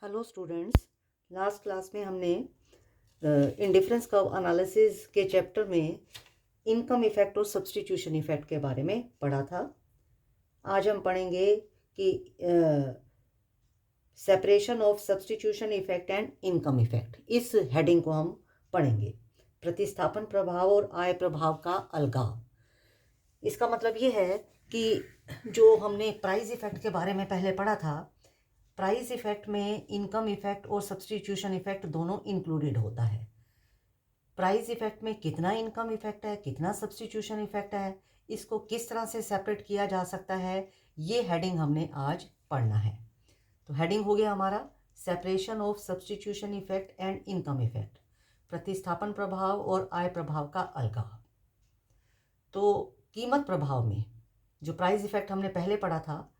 Hello students, last class में हमने indifference curve analysis के चैप्टर में इनकम इफेक्ट और सब्स्टिट्यूशन इफेक्ट के बारे में पढ़ा था। आज हम पढ़ेंगे कि separation of substitution effect and income effect, इस हेडिंग को हम पढ़ेंगे। प्रतिस्थापन प्रभाव और आय प्रभाव का अलगाव। इसका मतलब ये है कि जो हमने प्राइस इफेक्ट के बारे में पहले पढ़ा था, प्राइस इफेक्ट में इनकम इफेक्ट और सब्स्टिट्यूशन इफेक्ट दोनों इंक्लूडेड होता है। प्राइस इफेक्ट में कितना इनकम इफेक्ट है, कितना सब्स्टिट्यूशन इफेक्ट है, इसको किस तरह से सेपरेट किया जा सकता है, ये हेडिंग हमने आज पढ़ना है। तो हेडिंग हो गया हमारा separation of substitution effect and income effect, प्रतिस्थापन प्रभाव और आय प्रभाव का अलगाव। तो कीमत प्रभाव में जो प्राइस इफेक्ट हमने पहले पढ़ा था,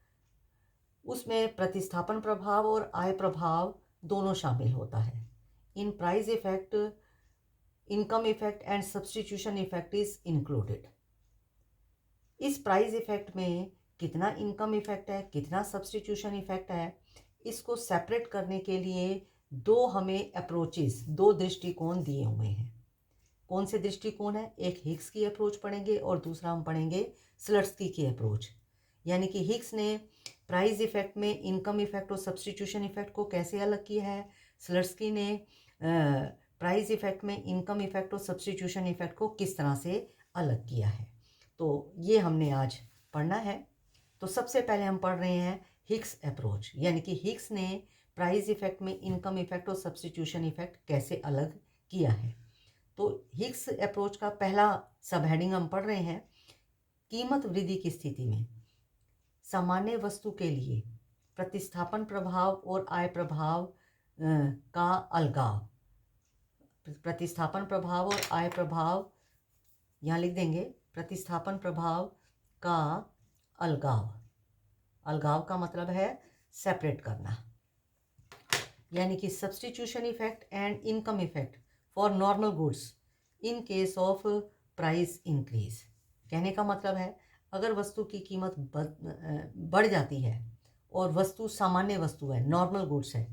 उसमें प्रतिस्थापन प्रभाव और आय प्रभाव दोनों शामिल होता है। In price effect income effect and substitution effect is included. इस प्राइस इफेक्ट में कितना इनकम इफेक्ट है, कितना सब्स्टिट्यूशन इफेक्ट है, इसको सेपरेट करने के लिए दो हमें अप्रोचेस, दो दृष्टिकोण दिए हुए हैं। कौन से दृष्टिकोण है? एक हिग्स की अप्रोच पढ़ेंगे और दूसरा हम पढ़ेंगे स्लट्सकी की अप्रोच। यानी कि हिग्स ने प्राइस इफेक्ट में इनकम इफेक्ट और सब्स्टिट्यूशन इफेक्ट को कैसे अलग किया है, स्लट्सकी ने प्राइस इफेक्ट में इनकम इफेक्ट और सब्स्टिट्यूशन इफेक्ट को किस तरह से अलग किया है। तो ये हमने आज पढ़ना है। तो सबसे पहले हम पढ़ रहे हैं हिग्स अप्रोच, यानी कि हिग्स ने प्राइस इफेक्ट में इनकम इफेक्ट और सब्स्टिट्यूशन इफेक्ट कैसे अलग किया है। तो हिग्स अप्रोच का पहला सब हेडिंग हम पढ़ रहे हैं, कीमत वृद्धि की स्थिति में सामान्य वस्तु के लिए प्रतिस्थापन प्रभाव और आय प्रभाव का अलगाव। प्रतिस्थापन प्रभाव और आय प्रभाव यहाँ लिख देंगे, प्रतिस्थापन प्रभाव का अलगाव। अलगाव का मतलब है सेपरेट करना, यानी कि substitution effect and income effect for normal goods in case of price increase. कहने का मतलब है, अगर वस्तु की कीमत बढ़ जाती है और वस्तु सामान्य वस्तु है, नॉर्मल गुड्स है,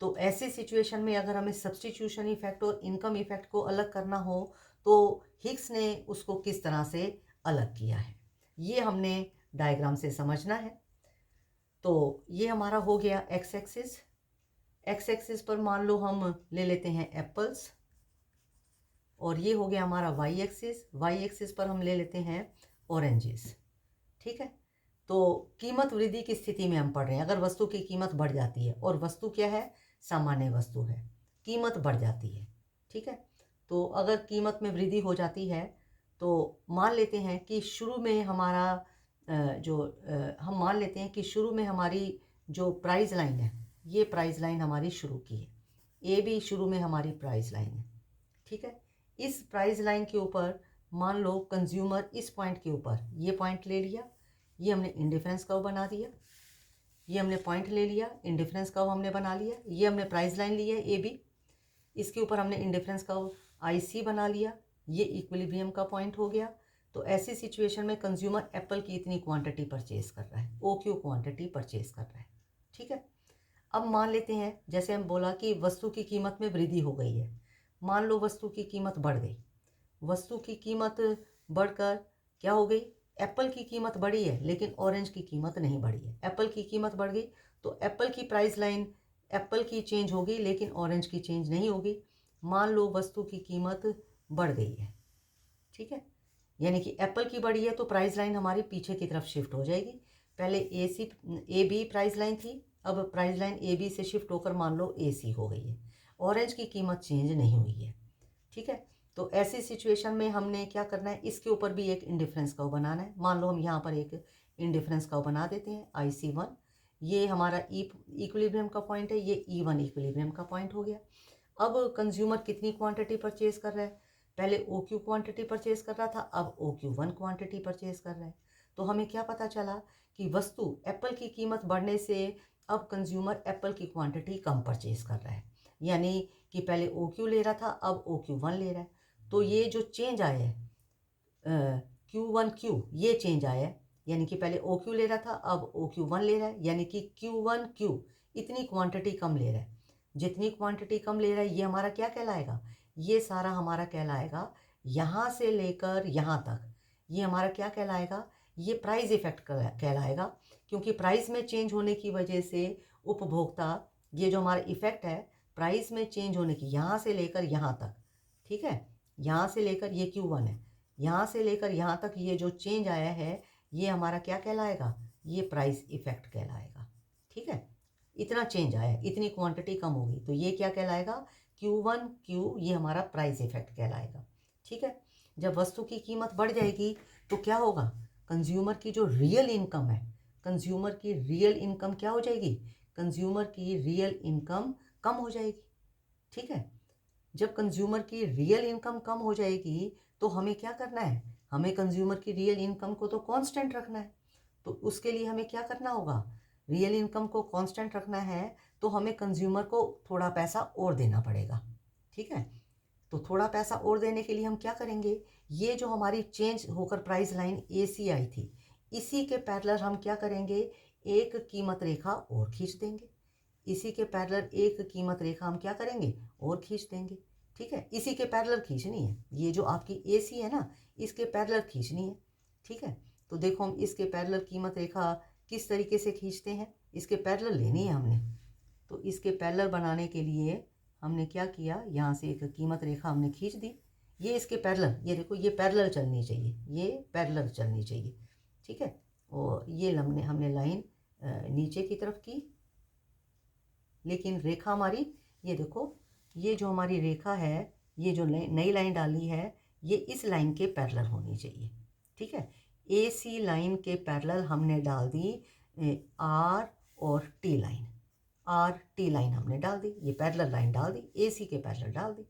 तो ऐसे सिचुएशन में अगर हमें सब्स्टिट्यूशन इफेक्ट और इनकम इफेक्ट को अलग करना हो तो हिग्स ने उसको किस तरह से अलग किया है, ये हमने डायग्राम से समझना है। तो ये हमारा हो गया एक्स एक्सिस। एक्स एक्सिस पर मान लो हम ले लेते हैं एप्पल्स, और ये हो गया हमारा वाई एक्सिस। वाई एक्सिस पर हम ले लेते हैं ऑरेंजेस। ठीक है, तो कीमत वृद्धि की स्थिति में हम पढ़ रहे हैं। अगर वस्तु की कीमत बढ़ जाती है, और वस्तु क्या है? सामान्य वस्तु है, कीमत बढ़ जाती है। ठीक है, तो अगर कीमत में वृद्धि हो जाती है तो मान लेते हैं कि शुरू में हमारा हम मान लेते हैं कि शुरू में हमारी जो प्राइस लाइन है, ये प्राइस लाइन हमारी शुरू की है, ए भी शुरू में हमारी प्राइस लाइन है। ठीक है, इस प्राइस लाइन के ऊपर मान लो कंज्यूमर इस पॉइंट के ऊपर ये पॉइंट ले लिया, ये हमने इंडिफरेंस कर्व बना दिया। ये हमने पॉइंट ले लिया, इंडिफरेंस कर्व हमने बना लिया। ये हमने प्राइस लाइन ली है ए बी, इसके ऊपर हमने इंडिफरेंस कर्व आई सी बना लिया। ये इक्विलिब्रियम का पॉइंट हो गया। तो ऐसी सिचुएशन में कंज्यूमर एप्पल की इतनी क्वांटिटी परचेज कर रहा है, ओ क्यू क्वांटिटी परचेज कर रहा है। ठीक है, अब मान लेते हैं, जैसे हम बोला कि वस्तु की कीमत में वृद्धि हो गई है। मान लो वस्तु की कीमत बढ़ गई, वस्तु की कीमत बढ़कर क्या हो गई? एप्पल की कीमत बढ़ी है लेकिन ऑरेंज की कीमत नहीं बढ़ी है। एप्पल की कीमत बढ़ गई तो एप्पल की प्राइस लाइन एप्पल की चेंज होगी लेकिन ऑरेंज की चेंज नहीं होगी। मान लो वस्तु की कीमत बढ़ गई है, ठीक है, यानी कि एप्पल की बढ़ी है तो प्राइस लाइन हमारी पीछे की तरफ शिफ्ट हो जाएगी। पहले ए बी प्राइस लाइन थी, अब प्राइस लाइन ए बी से शिफ्ट होकर मान लो ए सी हो गई है। ऑरेंज की कीमत चेंज नहीं हुई है। ठीक है, तो ऐसी सिचुएशन में हमने क्या करना है, इसके ऊपर भी एक इंडिफरेंस कर्व बनाना है। मान लो हम यहाँ पर एक इंडिफरेंस कर्व बना देते हैं आई सी वन। ये हमारा इक्विलिब्रियम का पॉइंट है, ये ई वन इक्विलिब्रियम का पॉइंट हो गया। अब कंज्यूमर कितनी क्वांटिटी परचेज कर रहा है? पहले ओ क्यू क्वांटिटी परचेज कर रहा था, अब O Q one quantity purchase कर रहा है। तो हमें क्या पता चला कि वस्तु एप्पल की कीमत बढ़ने से अब कंज्यूमर एप्पल की क्वांटिटी कम परचेज कर रहा है, यानी कि पहले ओ क्यू ले रहा था अब ओ क्यू वन ले रहा है। तो ये जो चेंज आया है क्यू वन क्यू, ये चेंज आया है, यानी कि पहले ओ क्यू ले रहा था अब ओ क्यू वन ले रहा है, यानी कि क्यू वन क्यू इतनी क्वांटिटी कम ले रहा है। जितनी क्वांटिटी कम ले रहा है ये हमारा क्या कहलाएगा, ये सारा हमारा कहलाएगा यहाँ से लेकर यहाँ तक, ये हमारा क्या कहलाएगा, ये प्राइस इफेक्ट कहलाएगा। क्योंकि प्राइस में चेंज होने की वजह से उपभोक्ता, ये जो हमारा इफेक्ट है प्राइस में चेंज होने की, यहाँ से लेकर यहाँ तक, ठीक है, यहाँ से लेकर ये Q1 है, यहाँ से लेकर यहाँ तक ये जो चेंज आया है ये हमारा क्या कहलाएगा, ये प्राइस इफेक्ट कहलाएगा। ठीक है, इतना चेंज आया, इतनी क्वांटिटी कम होगी तो ये क्या कहलाएगा, Q1 Q, ये हमारा प्राइस इफेक्ट कहलाएगा। ठीक है, जब वस्तु की कीमत बढ़ जाएगी तो क्या होगा, कंज्यूमर की जो रियल इनकम है, कंज्यूमर की रियल इनकम क्या हो जाएगी, कंज्यूमर की रियल इनकम कम हो जाएगी। ठीक है, जब कंज्यूमर की रियल इनकम कम हो जाएगी तो हमें क्या करना है, हमें कंज्यूमर की रियल इनकम को तो कांस्टेंट रखना है। तो उसके लिए हमें क्या करना होगा, रियल इनकम को कांस्टेंट रखना है तो हमें कंज्यूमर को थोड़ा पैसा और देना पड़ेगा। ठीक है, तो थोड़ा पैसा और देने के लिए हम क्या करेंगे, ये जो हमारी चेंज होकर प्राइस लाइन AC आई थी, इसी के पैरेलल हम क्या करेंगे, एक कीमत रेखा और खींच देंगे। इसी के पैरेलल एक कीमत रेखा हम क्या करेंगे, और खींच देंगे। ठीक है, इसी के पैरेलल खींचनी है, ये जो आपकी AC है ना, इसके पैरेलल खींचनी है। ठीक है, तो देखो हम इसके पैरेलल कीमत रेखा किस तरीके से खींचते हैं, इसके पैरेलल लेनी है हमने। तो इसके पैरेलल बनाने के लिए हमने क्या किया, यहाँ से एक कीमत रेखा हमने खींच दी, ये इसके पैरेलल, ये देखो ये पैरेलल चलनी चाहिए, ये पैरेलल चलनी चाहिए। ठीक है, और ये हमने लाइन नीचे की तरफ की, लेकिन रेखा हमारी, ये देखो ये जो हमारी रेखा है, ये जो नई लाइन डाली है, ये इस लाइन के पैरेलल होनी चाहिए। ठीक है, AC लाइन के पैरेलल हमने डाल दी R और T लाइन, RT लाइन हमने डाल दी, ये पैरेलल लाइन डाल दी, AC के पैरेलल डाल दी।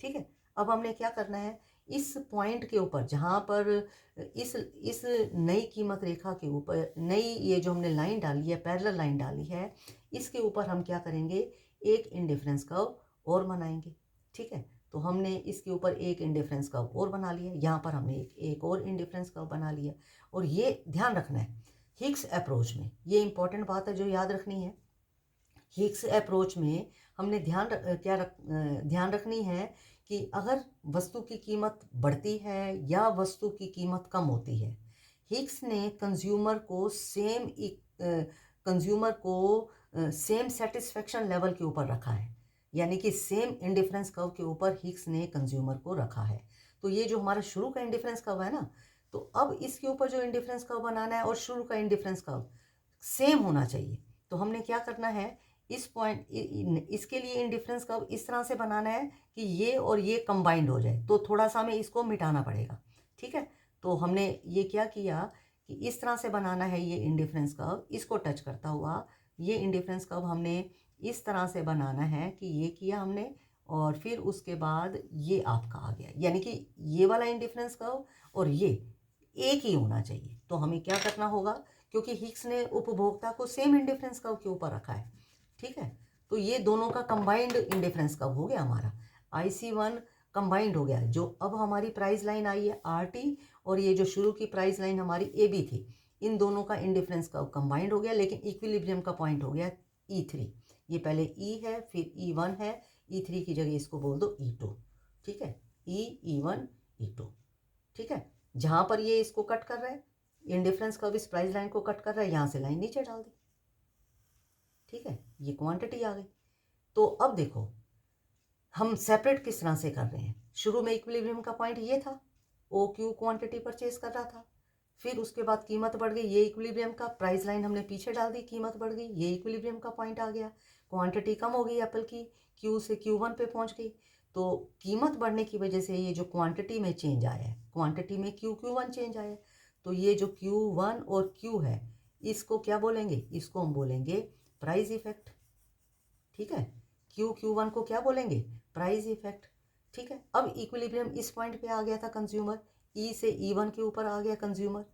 ठीक है, अब हमने क्या करना है, इस पॉइंट के ऊपर जहाँ पर इस नई कीमत रेखा के ऊपर, नई ये जो हमने लाइन डाली है, पैरेलल लाइन डाली है, इसके ऊपर हम क्या करेंगे, एक इंडिफरेंस कर्व और बनाएंगे। ठीक है, तो हमने इसके ऊपर एक इंडिफरेंस कर्व और बना लिया, यहाँ पर हमने एक और इंडिफरेंस कर्व बना लिया। और ये ध्यान रखना है, हिग्स अप्रोच में ये इंपॉर्टेंट बात है जो याद रखनी है, हिग्स अप्रोच में हमने ध्यान रखनी है कि अगर वस्तु की कीमत बढ़ती है या वस्तु की कीमत कम होती है, हिग्स ने कंज्यूमर को सेम सेटिस्फेक्शन लेवल के ऊपर रखा है, यानी कि सेम इंडिफरेंस कर्व के ऊपर हिग्स ने कंज्यूमर को रखा है। तो ये जो हमारा शुरू का इंडिफरेंस कर्व है ना, तो अब इसके ऊपर जो इंडिफरेंस कर्व बनाना है और शुरू का इंडिफरेंस कर्व सेम होना चाहिए। तो हमने क्या करना है, इस पॉइंट, इसके लिए इंडिफरेंस कर्व इस तरह से बनाना है कि ये और ये कंबाइंड हो जाए, तो थोड़ा सा हमें इसको मिटाना पड़ेगा। ठीक है, तो हमने ये क्या किया कि इस तरह से बनाना है ये इंडिफरेंस कर्व, इसको टच करता हुआ ये इंडिफरेंस कर्व हमने इस तरह से बनाना है कि ये किया हमने, और फिर उसके बाद ये आपका आ गया, यानी कि ये वाला इंडिफरेंस कर्व और ये एक ही होना चाहिए। तो हमें क्या करना होगा, क्योंकि हिग्स ने उपभोक्ता को सेम इंडिफरेंस कर्व के ऊपर रखा है। ठीक है, तो ये दोनों का कंबाइंड इंडिफरेंस कर्व हो गया हमारा, IC1 कंबाइंड हो गया। जो अब हमारी प्राइस लाइन आई है RT, और ये जो शुरू की प्राइस लाइन हमारी AB थी, इन दोनों का इंडिफरेंस कर्व कंबाइंड हो गया, लेकिन इक्विलिब्रियम का पॉइंट हो गया E3। ये पहले E है, फिर E1 है, E3 की जगह इसको बोल दो E2। ठीक है, E1 E2। ठीक है, जहाँ पर ये इसको कट कर रहा है, इंडिफरेंस कर्व इस प्राइस लाइन को कट कर रहा है, यहाँ से लाइन नीचे डाल दी। ठीक है, ये क्वांटिटी आ गई। तो अब देखो हम सेपरेट किस तरह से कर रहे हैं, शुरू में इक्विलिब्रियम का पॉइंट ये था, OQ क्वांटिटी परचेज कर रहा था, फिर उसके बाद कीमत बढ़ गई, ये इक्विलिब्रियम का, प्राइस लाइन हमने पीछे डाल दी, कीमत बढ़ गई, ये इक्विलिब्रियम का पॉइंट आ गया, क्वांटिटी कम हो गई एप्पल की, Q से Q1 पे पहुंच गई। तो कीमत बढ़ने की वजह से ये जो क्वांटिटी में चेंज आया है, क्वांटिटी में Q1 चेंज आया है, तो ये जो Q1 और Q है, इसको क्या बोलेंगे, इसको हम बोलेंगे प्राइस इफेक्ट। ठीक है, Q1 को क्या बोलेंगे, प्राइस इफेक्ट। ठीक है, अब इक्विलिब्रियम इस पॉइंट पे आ गया था कंज्यूमर, E से E1 के ऊपर आ गया कंज्यूमर।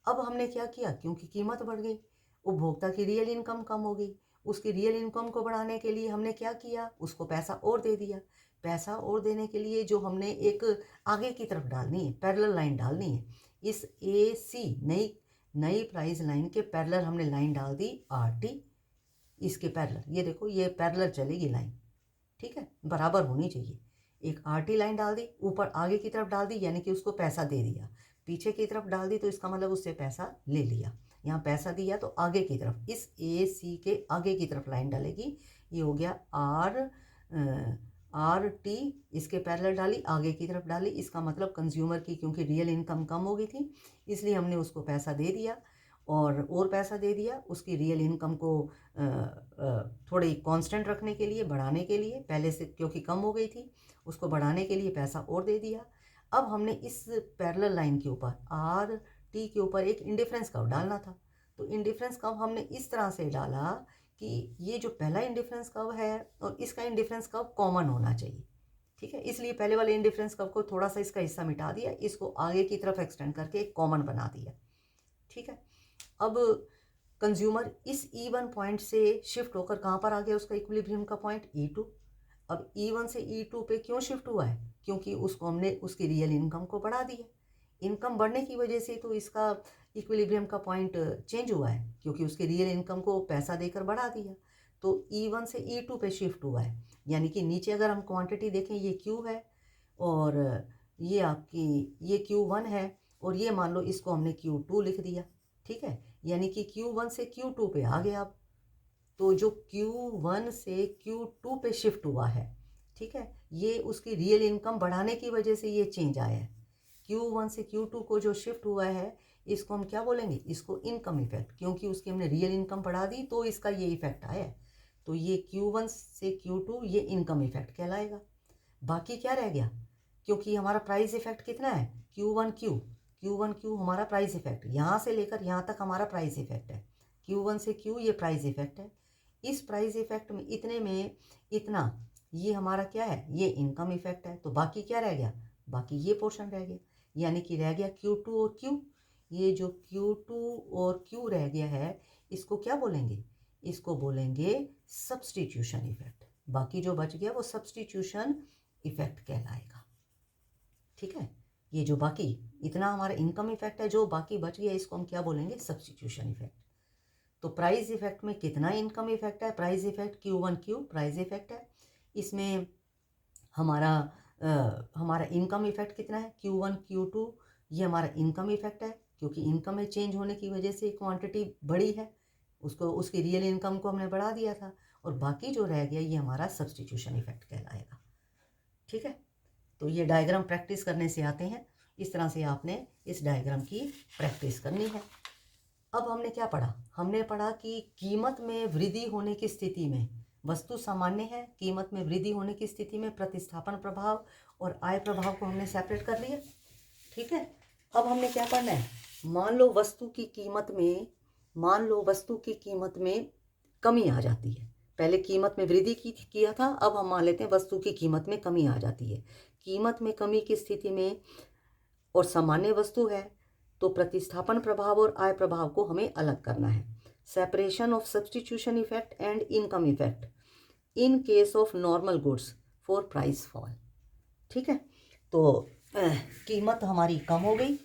अब हमने क्या किया, क्योंकि कीमत बढ़ गई, उपभोक्ता की रियल इनकम कम हो गई, उसकी रियल इनकम को बढ़ाने के लिए हमने क्या किया, उसको पैसा और दे दिया। पैसा और देने के लिए जो हमने एक आगे की तरफ डालनी है, पैरेलल लाइन डालनी है, इस AC नई प्राइस लाइन के पैरेलल हमने लाइन डाल दी RT। इसके पैरेलल, ये देखो ये पैरेलल चलेगी लाइन, ठीक है, बराबर होनी चाहिए। एक आरटी लाइन डाल दी, ऊपर आगे की तरफ डाल दी, यानी कि उसको पैसा दे दिया, पीछे की तरफ डाल दी तो इसका मतलब उससे पैसा ले लिया। यहाँ पैसा दिया तो आगे की तरफ, इस ए सी के आगे की तरफ लाइन डालेगी। ये हो गया आर टी, इसके पैरेलल डाली, आगे की तरफ डाली, इसका मतलब कंज्यूमर की क्योंकि रियल इनकम कम हो गई थी इसलिए हमने उसको पैसा दे दिया, और पैसा दे दिया उसकी रियल इनकम को थोड़ी कांस्टेंट रखने के लिए, बढ़ाने के लिए, पहले से क्योंकि कम हो गई थी उसको बढ़ाने के लिए पैसा और दे दिया। अब हमने इस पैरेलल लाइन के ऊपर आर टी के ऊपर एक इंडिफरेंस कर्व डालना था, तो इंडिफरेंस कर्व हमने इस तरह से डाला कि ये जो पहला इंडिफरेंस कर्व है और इसका इंडिफरेंस कर्व कॉमन होना चाहिए, ठीक है, इसलिए पहले वाले इंडिफरेंस कर्व को थोड़ा सा इसका हिस्सा मिटा दिया, इसको आगे की तरफ एक्सटेंड करके एक कॉमन बना दिया, ठीक है। अब कंज्यूमर इस E1 पॉइंट से शिफ्ट होकर कहाँ पर आ गया, उसका इक्विलिब्रियम का पॉइंट E2। अब E1 से E2 पे क्यों शिफ्ट हुआ है, क्योंकि उसको हमने उसकी रियल इनकम को बढ़ा दिया, इनकम बढ़ने की वजह से तो इसका इक्विलिब्रियम का पॉइंट चेंज हुआ है, क्योंकि उसके रियल इनकम को पैसा देकर बढ़ा दिया, तो E1 से E2 पे शिफ्ट हुआ है। यानी कि नीचे अगर हम क्वांटिटी देखें ये Q है और ये आपकी ये Q1 है, और ये मान लो इसको हमने Q2 लिख दिया, ठीक है, यानी कि Q1 से Q2 पे आ गया। अब तो जो Q1 से Q2 पे शिफ्ट हुआ है, ठीक है, ये उसकी रियल इनकम बढ़ाने की वजह से ये चेंज आया है। Q1 से Q2 को जो शिफ्ट हुआ है इसको हम क्या बोलेंगे, इसको इनकम इफेक्ट, क्योंकि उसकी हमने रियल इनकम बढ़ा दी तो इसका ये इफेक्ट आया है, तो ये Q1 से Q2 ये इनकम इफेक्ट कहलाएगा। बाकी क्या रह गया, क्योंकि हमारा प्राइस इफेक्ट कितना है Q1Q हमारा प्राइस इफेक्ट, यहाँ से लेकर यहाँ तक हमारा प्राइस इफेक्ट है, Q1 से Q ये प्राइस इफेक्ट है। इस प्राइस इफेक्ट में इतने में इतना ये हमारा क्या है, ये इनकम इफेक्ट है, तो बाकी क्या रह गया, बाकी ये पोर्शन रह गया, यानी कि रह गया Q2 और Q। ये जो Q2 और Q रह गया है इसको क्या बोलेंगे, इसको बोलेंगे सब्स्टिट्यूशन इफेक्ट। बाकी जो बच गया वो सब्स्टिट्यूशन इफेक्ट कहलाएगा, ठीक है। ये जो बाकी इतना हमारा इनकम इफेक्ट है, जो बाकी बच गया इसको हम क्या बोलेंगे, सब्स्टिट्यूशन इफेक्ट। तो प्राइस इफेक्ट में कितना इनकम इफेक्ट है, price effect Q1Q price effect है, इसमें हमारा इनकम इफेक्ट कितना है Q1Q2, ये हमारा इनकम इफेक्ट है, क्योंकि इनकम में चेंज होने की वजह से क्वांटिटी बढ़ी है, उसको उसकी रियल इनकम को हमने बढ़ा दिया था, और बाकी जो रह गया ये हमारा सब्स्टिट्यूशन इफेक्ट कहलाएगा, ठीक है। तो ये डायग्राम प्रैक्टिस करने से आते हैं, इस तरह से आपने इस डायग्राम की प्रैक्टिस करनी है। अब हमने क्या पढ़ा, हमने पढ़ा कि कीमत में वृद्धि होने की स्थिति में वस्तु सामान्य है, कीमत में वृद्धि होने की स्थिति में प्रतिस्थापन प्रभाव और आय प्रभाव को हमने सेपरेट कर लिया, ठीक है। अब हमने क्या पढ़ना है, मान लो वस्तु की कीमत में कमी आ जाती है, पहले कीमत में वृद्धि किया था, अब हम मान लेते हैं वस्तु की कीमत में कमी आ जाती है। कीमत में कमी की स्थिति में और सामान्य वस्तु है तो प्रतिस्थापन प्रभाव और आय प्रभाव को हमें अलग करना है। Separation of substitution effect and income effect in case of normal goods for price fall, ठीक है। तो कीमत हमारी कम हो गई,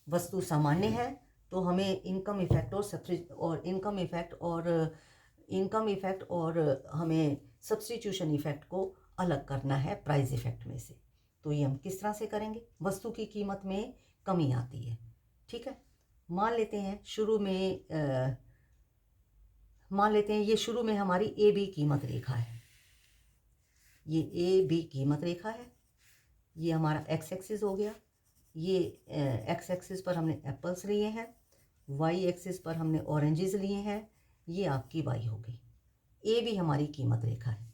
वस्तु सामान्य है, तो हमें इनकम इफेक्ट और हमें सब्स्टिट्यूशन इफेक्ट को अलग करना है प्राइस इफेक्ट में से। तो ये हम किस तरह से करेंगे, वस्तु की कीमत में कमी आती है, ठीक है। मान लेते हैं ये शुरू में हमारी ए बी कीमत रेखा है, ये ए बी कीमत रेखा है, ये हमारा एक्स एक्सिस हो गया, ये एक्स एक्सिस पर हमने एप्पल्स लिए हैं, वाई एक्सिस पर हमने ऑरेंजेस लिए हैं, ये आपकी वाई हो गई। ए भी हमारी कीमत रेखा है,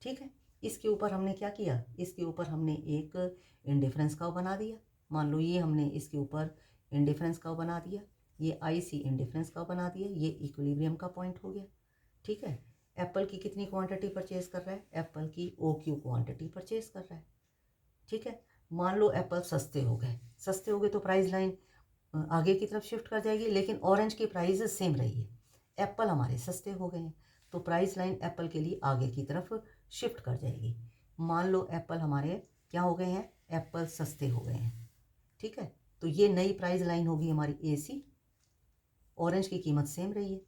ठीक है। इसके ऊपर हमने क्या किया, इसके ऊपर हमने एक इंडिफरेंस कर्व बना दिया, मान लो ये हमने इसके ऊपर इंडिफरेंस कर्व बना दिया, ये आई सी इंडिफरेंस कर्व बना दिया, ये इक्विलिब्रियम का पॉइंट हो गया, ठीक है। एप्पल की कितनी क्वांटिटी परचेज कर रहा है, एप्पल की OQ क्वांटिटी परचेज कर रहा है, ठीक है। मान लो एप्पल सस्ते हो गए तो प्राइस लाइन आगे की तरफ शिफ्ट कर जाएगी, लेकिन ऑरेंज की प्राइस सेम रही है, एप्पल हमारे सस्ते हो गए हैं तो प्राइस लाइन एप्पल के लिए आगे की तरफ शिफ्ट कर जाएगी। मान लो एप्पल हमारे क्या हो गए हैं, एप्पल सस्ते हो गए हैं, ठीक है, तो ये नई प्राइस लाइन होगी हमारी AC, ऑरेंज की कीमत सेम रही है।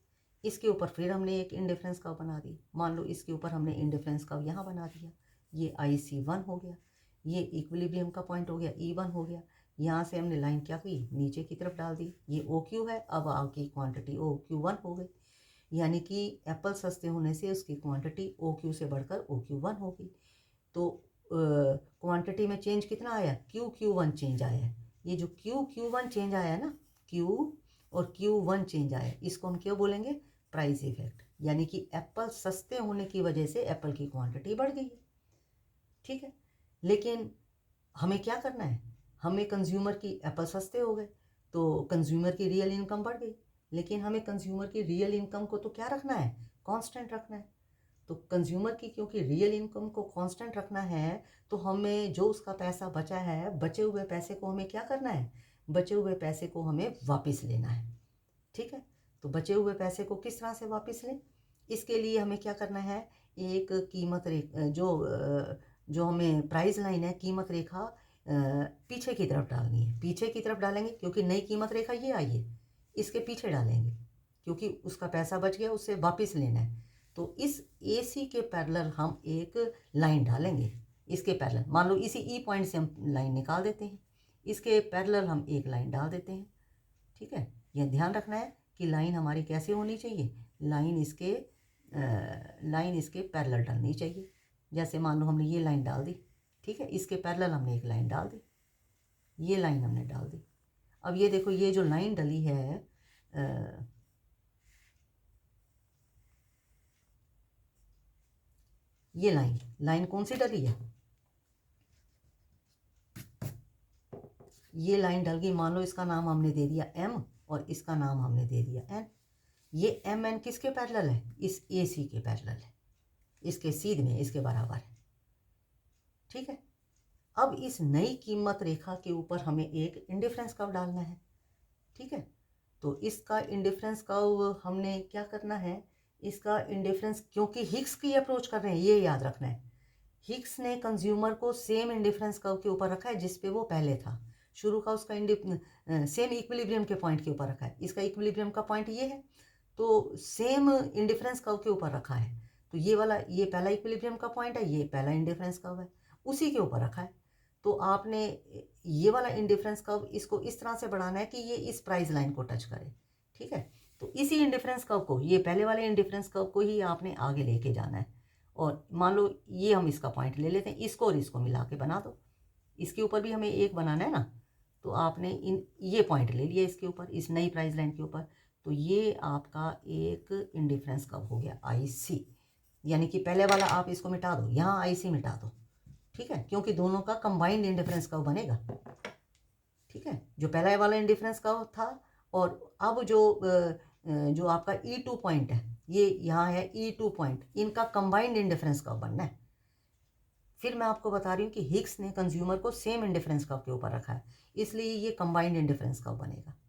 इसके ऊपर फिर हमने एक इंडिफरेंस कर्व बना दी। मान लो इसके ऊपर हमने इंडिफरेंस कर्व यहाँ बना दिया, ये IC1 हो गया, ये इक्विलिब्रियम का पॉइंट हो गया E1 हो गया। यहाँ से हमने लाइन क्या की, नीचे की तरफ डाल दी, ये OQ है, अब आपकी क्वांटिटी OQ1 हो गई, यानी कि एप्पल सस्ते होने से उसकी क्वांटिटी OQ से बढ़कर OQ1 हो गई। तो क्वांटिटी में चेंज कितना आया, QQ1 चेंज आया है। ये जो QQ1 चेंज आया ना, Q और Q1 चेंज आया, इसको हम क्यों बोलेंगे, प्राइस इफेक्ट, यानी कि एप्पल सस्ते होने की वजह से एप्पल की क्वांटिटी बढ़ गई है। ठीक है, लेकिन हमें क्या करना है, हमें कंज्यूमर की, एप्पल सस्ते हो गए तो कंज्यूमर की रियल इनकम बढ़ गई, लेकिन हमें कंज्यूमर की रियल इनकम को तो क्या रखना है, कांस्टेंट रखना है। तो कंज्यूमर की क्योंकि रियल इनकम को कांस्टेंट रखना है, तो हमें जो उसका पैसा बचा है, बचे हुए पैसे को हमें क्या करना है, बचे हुए पैसे को हमें वापस लेना है। ठीक है, तो बचे हुए पैसे को किस तरह से वापस लें, इसके लिए हमें क्या करना है, एक कीमत रेखा, जो हमें प्राइस लाइन है, कीमत रेखा पीछे की तरफ डालनी है। पीछे की तरफ डालेंगे क्योंकि नई कीमत रेखा ये आई है, इसके पीछे डालेंगे क्योंकि उसका पैसा बच गया, उससे वापस लेना है। तो इस AC के पैरेलल हम एक लाइन डालेंगे, इसके पैरेलल, मान लो इसी E पॉइंट से हम लाइन निकाल देते हैं, इसके पैरेलल हम एक लाइन डाल देते हैं। ठीक है, यह ध्यान रखना है कि लाइन हमारी कैसे होनी चाहिए, लाइन इसके पैरेलल डालनी चाहिए। जैसे मान लो हमने ये लाइन डाल दी, ठीक है, इसके पैरेलल हमने एक लाइन डाल दी, ये लाइन हमने डाल दी। अब ये देखो, ये जो लाइन डली है, ये लाइन कौन सी डली है, ये लाइन डल गई। मान लो इसका नाम हमने दे दिया M और इसका नाम हमने दे दिया N। ये MN किसके पैरेलल है, इस AC के पैरेलल है, इसके सीध में, इसके बराबर है। ठीक है, अब इस नई कीमत रेखा के ऊपर हमें एक इंडिफरेंस कर्व डालना है। ठीक है, तो इसका इंडिफरेंस कर्व हमने क्या करना है, इसका इंडिफरेंस, क्योंकि हिग्स की अप्रोच कर रहे हैं, ये याद रखना है, हिग्स ने कंज्यूमर को सेम इंडिफरेंस कर्व के ऊपर रखा है जिस पे वो पहले था, शुरू का उसका सेम इक्विलिब्रियम के पॉइंट के ऊपर रखा है। इसका इक्विलिब्रियम का पॉइंट ये है, तो सेम इंडिफरेंस कर्व के ऊपर रखा है। तो ये वाला, ये पहला इक्विलिब्रियम का पॉइंट है, ये पहला इंडिफरेंस कर्व है, उसी के ऊपर रखा है। तो आपने ये वाला इंडिफरेंस कर्व, इसको इस तरह से बढ़ाना है कि ये इस प्राइस लाइन को टच करे। ठीक है, तो इसी इंडिफरेंस कर्व को, ये पहले वाले इंडिफरेंस कर्व को ही आपने आगे लेके जाना है। और मान लो ये हम इसका पॉइंट ले लेते हैं, इसको और इसको मिला के बना दो, इसके ऊपर भी हमें एक बनाना है ना, तो आपने ये पॉइंट ले लिया इसके ऊपर, इस नई प्राइस लाइन के ऊपर, तो ये आपका एक इंडिफरेंस कर्व हो गया IC, यानी कि पहले वाला आप इसको मिटा दो, यहाँ IC मिटा दो। ठीक है, क्योंकि दोनों का कंबाइंड इंडिफरेंस कर्व बनेगा। ठीक है, जो पहला वाला इंडिफरेंस कर्व था, और अब जो आपका E2 पॉइंट है, ये यहाँ है E2 पॉइंट, इनका कंबाइंड इंडिफरेंस कर्व बनना है। फिर मैं आपको बता रही हूँ कि हिग्स ने कंज्यूमर को सेम इंडिफरेंस कर्व के ऊपर रखा है, इसलिए ये कंबाइंड इंडिफरेंस कर्व बनेगा।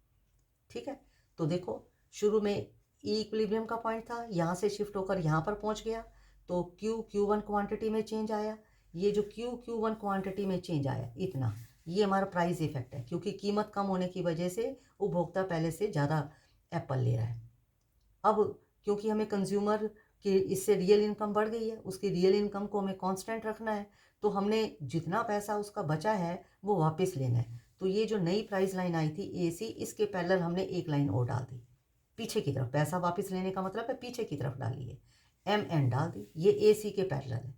ठीक है, तो देखो, शुरू में इक्विलिब्रियम का पॉइंट था, यहाँ से शिफ्ट होकर यहाँ पर पहुँच गया, तो Q1 क्वांटिटी में चेंज आया। ये जो Q1 क्वांटिटी में चेंज आया, इतना, ये हमारा प्राइस इफेक्ट है, क्योंकि कीमत कम होने की वजह से उपभोक्ता पहले से ज़्यादा एप्पल ले रहा है। अब क्योंकि हमें कंज्यूमर की इससे रियल इनकम बढ़ गई है, उसकी रियल इनकम को हमें कांस्टेंट रखना है, तो हमने जितना पैसा उसका बचा है वो वापस लेना है। तो ये जो नई प्राइस लाइन आई थी AC, इसके पैरेलल हमने एक लाइन और डाल दी पीछे की तरफ, पैसा वापस लेने का मतलब है पीछे की तरफ डाली है, MN डाल दी, ये AC के पैरेलल है।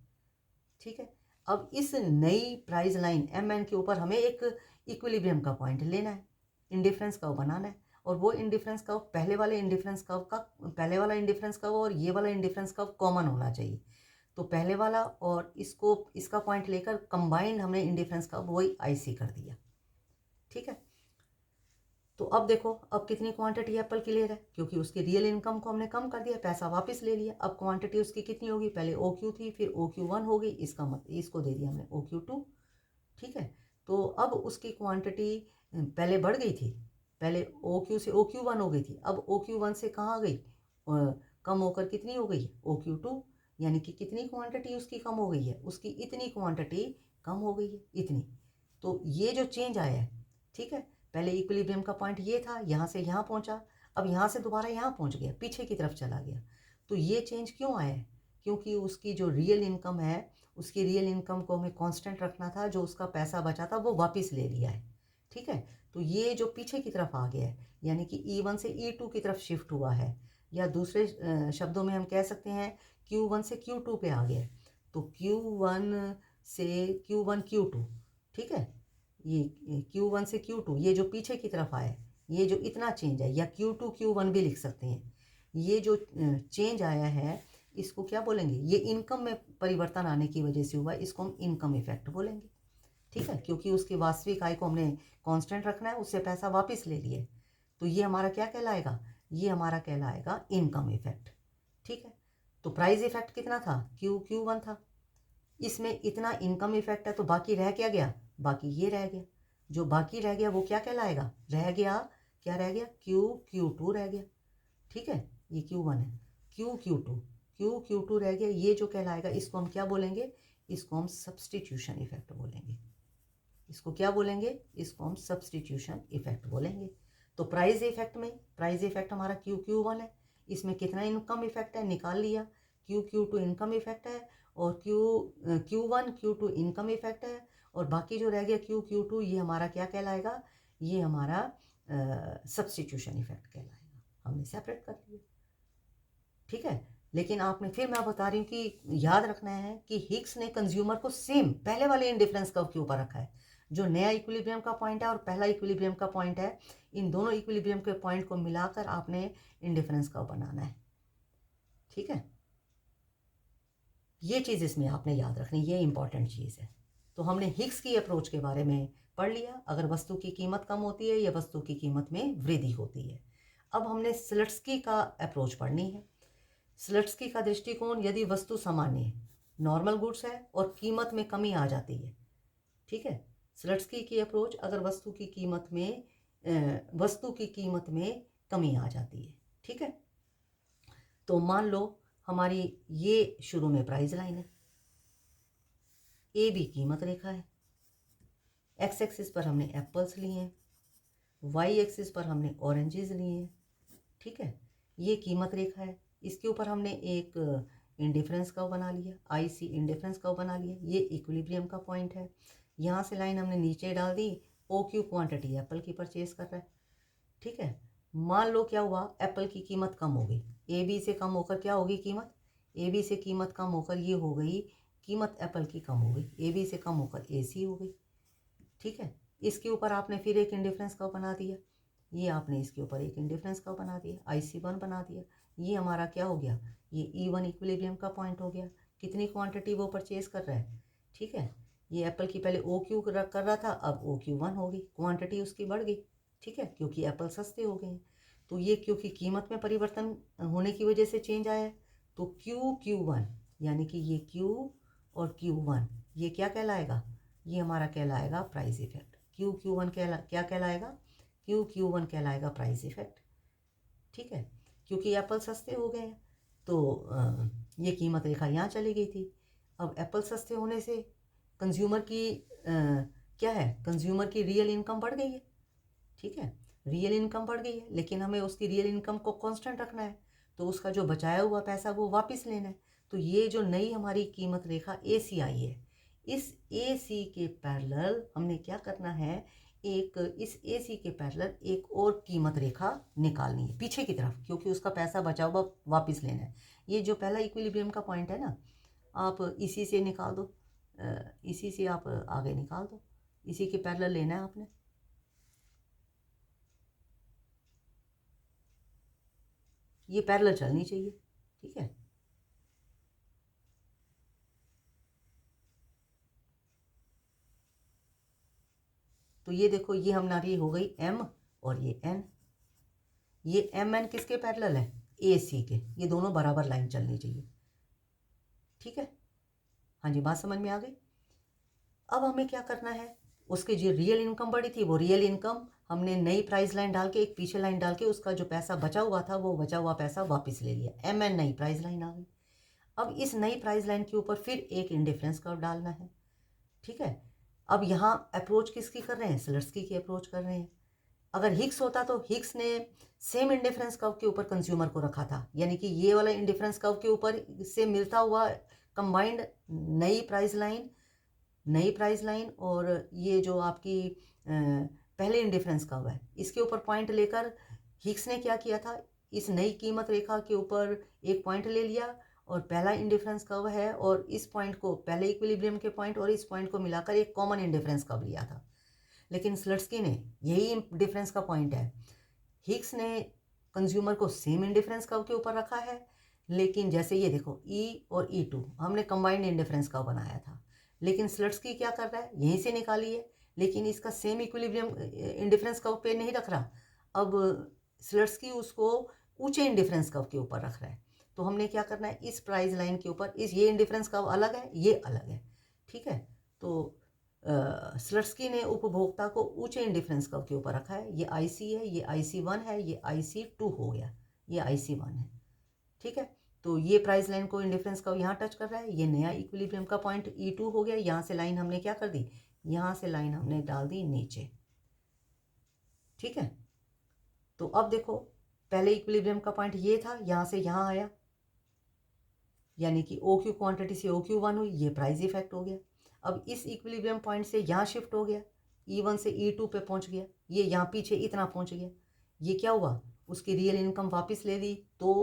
ठीक है, अब इस नई प्राइस लाइन MN के ऊपर हमें एक इक्विलिब्रियम का पॉइंट लेना है, इंडिफरेंस कर्व बनाना है, और वो इंडिफरेंस कर्व पहले वाला इंडिफरेंस कर्व और ये वाला इंडिफरेंस कर्व कॉमन होना चाहिए। तो पहले वाला और इसका पॉइंट लेकर कंबाइंड हमने इंडिफरेंस कर्व वही IC कर दिया। ठीक है, तो अब देखो, अब कितनी क्वांटिटी एप्पल की ले रहा है, क्योंकि उसकी रियल इनकम को हमने कम कर दिया, पैसा वापस ले लिया। अब क्वांटिटी उसकी कितनी होगी, पहले OQ थी, फिर OQ1 हो गई, इसको दे दिया हमने OQ2। ठीक है, तो अब उसकी क्वांटिटी पहले बढ़ गई थी, पहले OQ से OQ1 हो गई थी, अब OQ1 से कहाँ आ गई, कम होकर कितनी हो गई, OQ2, यानी कि कितनी क्वांटिटी उसकी कम हो गई है, उसकी इतनी क्वांटिटी कम हो गई है, इतनी। तो ये जो चेंज आया है, ठीक है, पहले इक्विलिब्रियम का पॉइंट ये था, यहाँ से यहाँ पहुँचा, अब यहाँ से दोबारा यहाँ पहुँच गया, पीछे की तरफ चला गया। तो ये चेंज क्यों आया है? क्योंकि उसकी जो रियल इनकम है, उसकी रियल इनकम को हमें कांस्टेंट रखना था, जो उसका पैसा बचा था वो वापस ले लिया है। ठीक है, तो ये जो पीछे की तरफ आ गया है, यानी कि E1 से E2 की तरफ शिफ्ट हुआ है, या दूसरे शब्दों में हम कह सकते हैं Q1 से Q2 पे आ गया है। तो Q1 से Q1 Q2, ठीक है, ये Q1 से Q2, ये जो पीछे की तरफ आया है, ये जो इतना चेंज है, या Q2 Q1 भी लिख सकते हैं। ये जो चेंज आया है, इसको क्या बोलेंगे? ये इनकम में परिवर्तन आने की वजह से हुआ, इसको हम इनकम इफेक्ट बोलेंगे। ठीक है, क्योंकि उसकी वास्तविक आय को हमने कांस्टेंट रखना है, उससे पैसा वापस ले लिए। तो ये हमारा क्या कहलाएगा? ये हमारा कहलाएगा इनकम इफेक्ट। ठीक है, तो प्राइस इफेक्ट कितना था? Q1 था। इसमें इतना इनकम इफेक्ट है, तो बाकी रह क्या गया? बाकी ये रह गया। जो बाकी रह गया वो क्या कहलाएगा? रह गया, क्या रह गया? Q2 रह गया। ठीक है, ये Q1 है, Q2 रह गया। ये जो कहलाएगा, इसको हम क्या बोलेंगे? इसको हम सब्सटीट्यूशन इफेक्ट बोलेंगे। इसको क्या बोलेंगे? इसको हम सब्सटीट्यूशन इफेक्ट बोलेंगे। तो प्राइस इफेक्ट में, प्राइस इफेक्ट हमारा Q1 है, इसमें कितना इनकम इफेक्ट है निकाल लिया। Q2 इनकम इफेक्ट है, और Q1 Q2 इनकम इफेक्ट है, और बाकी जो रह गया Q2, ये हमारा क्या कहलाएगा? ये हमारा सब्सटीट्यूशन इफेक्ट कहलाएगा। हमने सेपरेट कर लिया। ठीक है, लेकिन आपने, फिर मैं बता रही हूँ कि याद रखना है कि हिग्स ने कंज्यूमर को सेम पहले वाले इंडिफरेंस कर्व के ऊपर रखा है। जो नया इक्विलिब्रियम का पॉइंट है और पहला इक्विलिब्रियम का पॉइंट है, इन दोनों इक्विलिब्रियम के पॉइंट को मिलाकर आपने इंडिफरेंस कर्व बनाना है। ठीक है, ये चीज़ इसमें आपने याद रखनी, ये इंपॉर्टेंट चीज़ है। तो हमने हिग्स की अप्रोच के बारे में पढ़ लिया, अगर वस्तु की कीमत कम होती है या वस्तु की कीमत में वृद्धि होती है। अब हमने स्लट्सकी का अप्रोच पढ़नी है। स्लट्सकी का दृष्टिकोण, यदि वस्तु सामान्य है, नॉर्मल गुड्स है, और कीमत में कमी आ जाती है। ठीक है, स्लट्सकी की अप्रोच, अगर वस्तु की कीमत में कमी आ जाती है। ठीक है, तो मान लो हमारी ये शुरू में प्राइस लाइन है, AB कीमत रेखा है, X एक्सिस पर हमने एप्पल्स लिए हैं, Y एक्सिस पर हमने ऑरेंजेस लिए हैं। ठीक है, ये कीमत रेखा है, इसके ऊपर हमने एक इंडिफरेंस कर्व बना लिया, IC इंडिफरेंस कर्व बना लिया। ये इक्विलिब्रियम का पॉइंट है। यहाँ से लाइन हमने नीचे डाल दी, OQ क्वांटिटी एप्पल की परचेज कर रहा है। ठीक है, मान लो क्या हुआ, एप्पल की कीमत कम हो गई, AB से कम होकर क्या होगी कीमत? AB से कीमत कम होकर ये हो गई, कीमत एप्पल की कम हो गई, AB से कम होकर AC हो गई। ठीक है, इसके ऊपर आपने फिर एक इंडिफरेंस कर्व बना दिया, ये आपने इसके ऊपर एक इंडिफरेंस कर्व बना दिया, IC1 बना दिया। ये हमारा क्या हो गया? ये E1 इक्विलिब्रियम का पॉइंट हो गया। कितनी क्वांटिटी वो परचेज कर रहा है? ठीक है, ये एप्पल की पहले OQ कर रहा था, अब OQ1 हो गई, क्वांटिटी उसकी बढ़ गई। ठीक है, क्योंकि एप्पल सस्ते हो गए हैं। तो ये क्योंकि कीमत में परिवर्तन होने की वजह से चेंज आया है, तो Q1, यानी कि ये Q और Q1, ये क्या कहलाएगा? ये हमारा कहलाएगा प्राइस इफेक्ट। Q1 क्या कहलाएगा? Q1 कहलाएगा प्राइस इफेक्ट। ठीक है, क्योंकि एप्पल सस्ते हो गए हैं, तो ये कीमत रेखा यहाँ चली गई थी। अब एप्पल सस्ते होने से कंज्यूमर की क्या है? कंज्यूमर की रियल इनकम बढ़ गई है। ठीक है, रियल इनकम बढ़ गई है, लेकिन हमें उसकी रियल इनकम को कांस्टेंट रखना है, तो उसका जो बचाया हुआ पैसा वो वापस लेना है। तो ये जो नई हमारी कीमत रेखा AC आई है, इस AC के पैरेलल हमने क्या करना है? इस AC के पैरेलल एक और कीमत रेखा निकालनी है पीछे की तरफ, क्योंकि उसका पैसा बचा हुआ वापस लेना है। ये जो पहला इक्विलिब्रियम का पॉइंट है ना, आप इसी से निकाल दो, इसी से आप आगे निकाल दो, इसी के पैरेलल लेना है आपने। ये पैरेलल चलनी चाहिए। ठीक है, तो ये देखो, ये हमारी हो गई M और ये N। ये MN किसके पैरेलल है? AC के। ये दोनों बराबर लाइन चलनी चाहिए। ठीक है, हाँ जी, बात समझ में आ गई। अब हमें क्या करना है? उसकी जो रियल इनकम बढ़ी थी, वो रियल इनकम हमने नई प्राइस लाइन डाल के, एक पीछे लाइन डाल के, उसका जो पैसा बचा हुआ था वो बचा हुआ पैसा वापस ले लिया। MN नई प्राइस लाइन आ गई। अब इस नई प्राइस लाइन के ऊपर फिर एक इंडिफरेंस कर्व डालना है। ठीक है, अब यहाँ अप्रोच किसकी कर रहे हैं? स्लट्सकी की अप्रोच कर रहे हैं। अगर हिक्स होता तो हिक्स ने सेम इंडिफरेंस कर्व के ऊपर कंज्यूमर को रखा था, यानी कि ये वाला इंडिफरेंस कर्व के ऊपर से मिलता हुआ कंबाइंड नई प्राइस लाइन और ये जो आपकी पहले इंडिफरेंस कर्व है इसके ऊपर पॉइंट लेकर हिक्स ने क्या किया था, इस नई कीमत रेखा के ऊपर एक पॉइंट ले लिया और पहला इंडिफरेंस कर्व है और इस पॉइंट को पहले इक्विलिब्रियम के पॉइंट और इस पॉइंट को मिलाकर एक कॉमन इंडिफरेंस कर्व लिया था। लेकिन स्लट्सकी ने, यही डिफरेंस का पॉइंट है, हिक्स ने कंज्यूमर को सेम इंडिफरेंस कर्व के ऊपर रखा है, लेकिन जैसे ये देखो E और E2 हमने कंबाइंड इंडिफरेंस कर्व बनाया था, लेकिन स्लट्सकी क्या कर रहा है, यहीं से निकाली है, लेकिन इसका सेम इक्विलिब्रियम इंडिफरेंस कर्व पे नहीं रख रहा। अब स्लट्सकी उसको ऊंचे इंडिफरेंस कर्व के ऊपर रख रहा है। तो हमने क्या करना है, इस प्राइस लाइन के ऊपर ये इंडिफरेंस कर्व अलग है, ये अलग है, ठीक है। तो स्लट्सकी ने उपभोक्ता को ऊंचे इंडिफरेंस कर्व के ऊपर रखा है। ये IC है, ये IC1 है, ये IC2 हो गया, ये IC1 है, ठीक है। तो ये प्राइस लाइन को इंडिफरेंस कर्व यहाँ टच कर रहा है, ये नया इक्विलिब्रियम का पॉइंट E2 हो गया। यहाँ से लाइन हमने क्या कर दी, यहाँ से लाइन हमने डाल दी नीचे, ठीक है। तो अब देखो पहले इक्विलिब्रियम का पॉइंट ये था, यहाँ से यहाँ आया, यानी कि OQ क्वांटिटी से OQ1 हुई, ये प्राइस इफेक्ट हो गया। अब इस इक्विलिब्रियम पॉइंट से यहाँ शिफ्ट हो गया, E1 से E2 पे पहुँच गया, ये यहाँ पीछे इतना पहुँच गया। ये क्या हुआ, उसकी रियल इनकम वापस ले ली, तो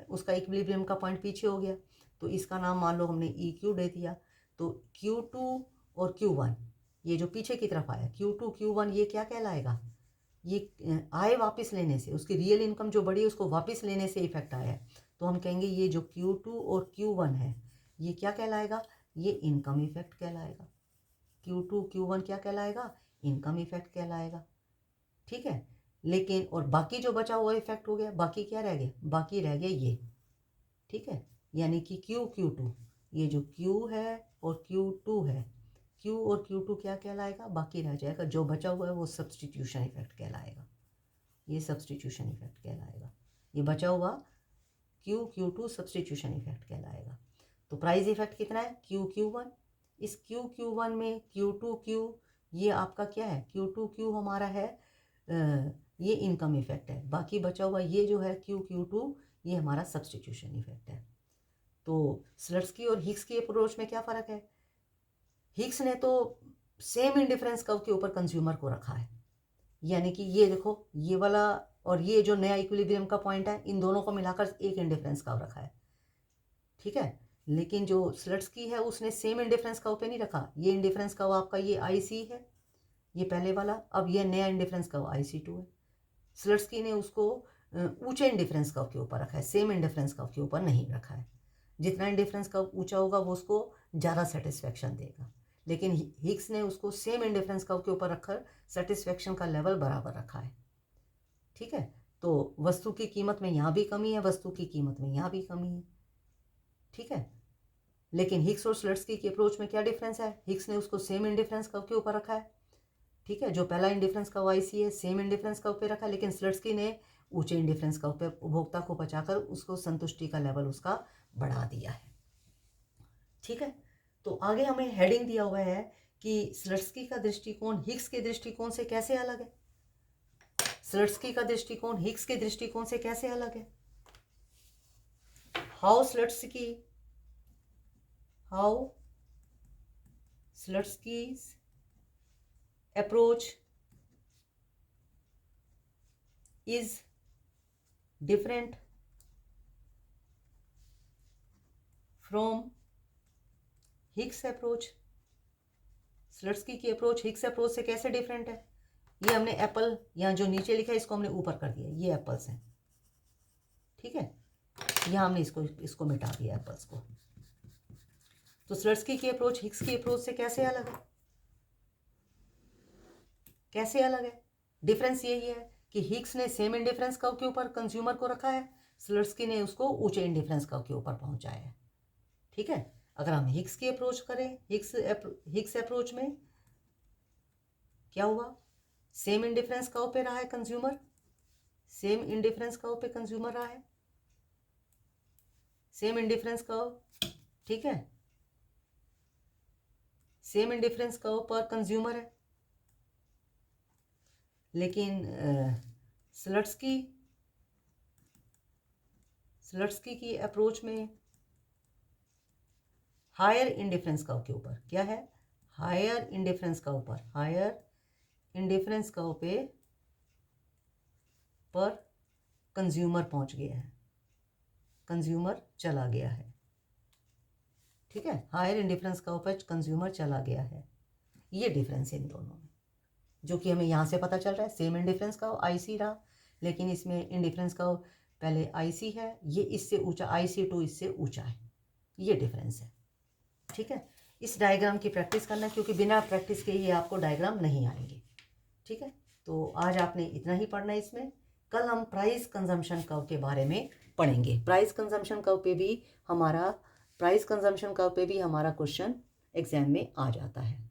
उसका इक्विलिब्रियम का पॉइंट पीछे हो गया। तो इसका नाम मान लो हमने EQ दे दिया। तो Q2 और Q1 ये जो पीछे की तरफ आया, Q2 Q1 ये क्या कहलाएगा, ये आय वापस लेने से, उसकी रियल इनकम जो बढ़ी उसको वापस लेने से इफेक्ट आया है। तो हम कहेंगे ये जो Q2 और Q1 है ये क्या कहलाएगा, ये इनकम इफेक्ट कहलाएगा। Q2 Q1 क्या कहलाएगा, इनकम इफेक्ट कहलाएगा, ठीक है। लेकिन और बाकी जो बचा हुआ इफेक्ट हो गया, बाकी क्या रह गया, बाकी रह गया ये, ठीक है। यानी कि Q2 ये जो Q है और Q2 है, Q और Q2 क्या कहलाएगा, बाकी रह जाएगा। जो बचा हुआ है वो सब्सटीट्यूशन इफेक्ट कहलाएगा, ये सब्सटीट्यूशन इफेक्ट कहलाएगा। ये बचा हुआ Q2 सब्सटीट्यूशन इफेक्ट कहलाएगा। तो प्राइस इफेक्ट कितना है, Q1। इस Q1 में Q2 ये आपका क्या है, Q2 हमारा है ये इनकम इफेक्ट है। बाकी बचा हुआ ये जो है Q2 ये हमारा सब्सटीट्यूशन इफेक्ट है। तो स्लट्सकी और हिक्स की अप्रोच में क्या फ़र्क है, हिक्स ने तो सेम इंडिफरेंस कर्व के ऊपर कंज्यूमर को रखा है, यानी कि ये देखो ये वाला और ये जो नया इक्विलिब्रियम का पॉइंट है, इन दोनों को मिलाकर एक इंडिफरेंस कर्व रखा है, ठीक है। लेकिन जो स्लट्सकी है उसने सेम इंडिफरेंस कर्व पे नहीं रखा। ये इंडिफरेंस कर्व आपका ये IC है, ये पहले वाला, अब ये नया इंडिफरेंस कर्व IC2 है। स्लट्सकी ने उसको ऊंचे इंडिफरेंस कर्व के ऊपर रखा है, सेम इंडिफरेंस कर्व के ऊपर नहीं रखा है। जितना इंडिफरेंस कर्व ऊंचा होगा वो उसको ज़्यादा सेटिस्फेक्शन देगा, लेकिन हिक्स ने उसको सेम इंडिफरेंस कर्व के ऊपर रखकर सेटिस्फेक्शन का लेवल बराबर रखा है, ठीक है। तो वस्तु की कीमत में यहाँ भी कमी है, वस्तु की कीमत में यहाँ भी कमी है, ठीक है। लेकिन हिक्स और स्लट्सकी की अप्रोच में क्या डिफरेंस है, हिक्स ने उसको सेम इंडिफरेंस कर्व के ऊपर रखा है, ठीक है। जो पहला इंडिफरेंस कर्व IC है सेम इंडिफरेंस कर्व पे रखा है, लेकिन स्लट्सकी ने ऊंचे इंडिफरेंस कर्व पे उपभोक्ता को बचाकर उसको संतुष्टि का लेवल उसका बढ़ा दिया है, ठीक है। तो आगे हमें हेडिंग दिया हुआ है कि स्लट्सकी का दृष्टिकोण हिक्स के दृष्टिकोण से कैसे अलग है। स्लट्सकी का दृष्टिकोण हिक्स के दृष्टिकोण से कैसे अलग है। How Slutsky's approach is different from Hicks approach. Slutsky की अप्रोच हिक्स अप्रोच से कैसे डिफरेंट है। ये हमने एप्पल यहाँ जो नीचे लिखा है इसको हमने ऊपर कर दिया, ये एप्पल्स हैं, ठीक है। यहाँ हमने इसको मिटा दिया एप्पल्स को। तो स्लट्सकी की अप्रोच हिक्स की अप्रोच से कैसे अलग है, कैसे अलग है। डिफरेंस यही है कि हिक्स ने सेम इंडिफरेंस कर्व के ऊपर कंज्यूमर को रखा है, स्लट्सकी ने उसको ऊंचे इंडिफरेंस कर्व के ऊपर पहुंचाया है, ठीक है। अगर हम हिक्स की अप्रोच करें, हिक्स अप्रोच में क्या हुआ, सेम इंडिफरेंस कर्व पे रहा है कंज्यूमर, सेम इंडिफरेंस कर्व पे कंज्यूमर रहा है, सेम इंडिफरेंस कर्व, ठीक है, सेम इंडिफरेंस कर्व पर कंज्यूमर है। लेकिन स्लट्सकी की अप्रोच में हायर इंडिफरेंस कर्व के ऊपर क्या है, हायर इंडिफरेंस कर्व पर कंज्यूमर पहुंच गया है, कंज्यूमर चला गया है। ठीक है, हायर इंडिफरेंस कर्व पर कंज्यूमर चला गया है। ये डिफरेंस है इन दोनों में, जो कि हमें यहाँ से पता चल रहा है। सेम इंडिफरेंस कर्व IC रहा, लेकिन इसमें इंडिफरेंस कर्व पहले IC है, ये इससे ऊंचा, IC2 इससे ऊंचा है। ये डिफरेंस है। ठीक है, इस डायग्राम की प्रैक्टिस करना, क्योंकि बिना प्रैक्टिस के ये आपको डायग्राम नहीं आएंगे। ठीक है, तो आज आपने इतना ही पढ़ना है इसमें। कल हम प्राइस कंजम्पशन कर्व के बारे में पढ़ेंगे। प्राइस कंजम्पशन कर्व पे भी हमारा क्वेश्चन एग्जाम में आ जाता है।